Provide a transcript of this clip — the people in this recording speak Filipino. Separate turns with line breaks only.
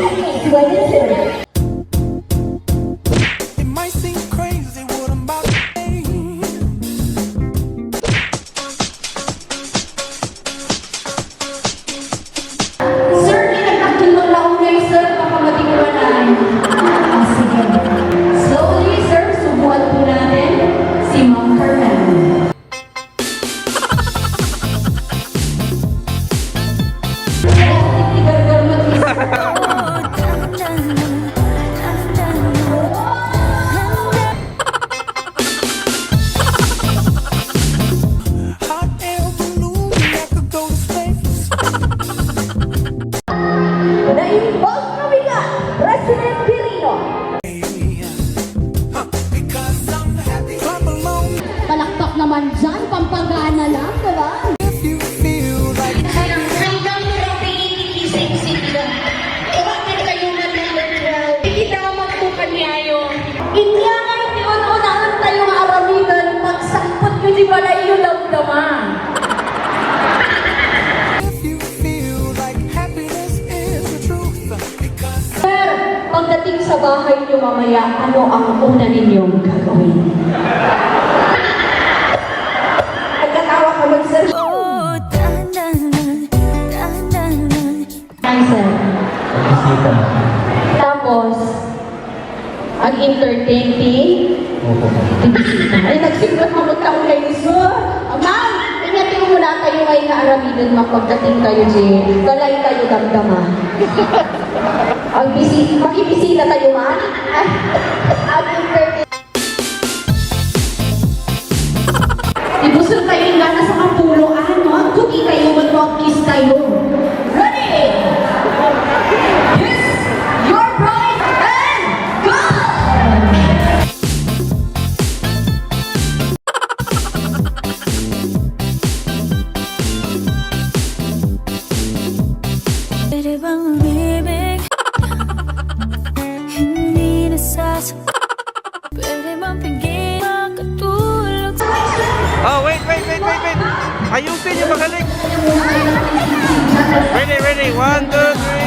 Pwede sir.
It might seem crazy what I'm about to say.
Sir, inagtakin mo lang ngayon, sir, baka matiguan. Sige. Slowly, sir, subuhan po natin si Ma'am Carmen.
Hot air balloon, I could go to space.
Naimbag kami ka, President Pirino.
Because I'm happy. Clap along
Palakpak naman dyan, pampagana lang, diba?
if you feel like
Hanggang narating Bakit kayo nag-12? Ikidamat po kanyayo. Inya nga hindi unahan tayong aramidan, magsakot nyo di balay yung damdaman.
if you feel like happiness is the truth. Because
Sir, pagdating sa bahay nyo mamaya, ano ang una ninyong gagawin? Nagkatawa ka mag-sir. Ay, sir. Tapos, ang entertaining. Ay, nagsimot mo magtaon kayo ni sir. Ma'am, ingatin mo na kayo ay naaramidan mapagdating kayo si galay kayo damdama. Ang makibisita tayo man. Ang entertaining. Ibusog kayo nga na sa kapuloan, no? Kuti kayo mag-kiss kayo. Ready? Yes! Your bride and go!
Pwede bang umibig? Hindi nasasaktan. Pwede bang pigil makatulog?
Oh, wait. Ayusin yung magaling. Ready. 1, 2, 3.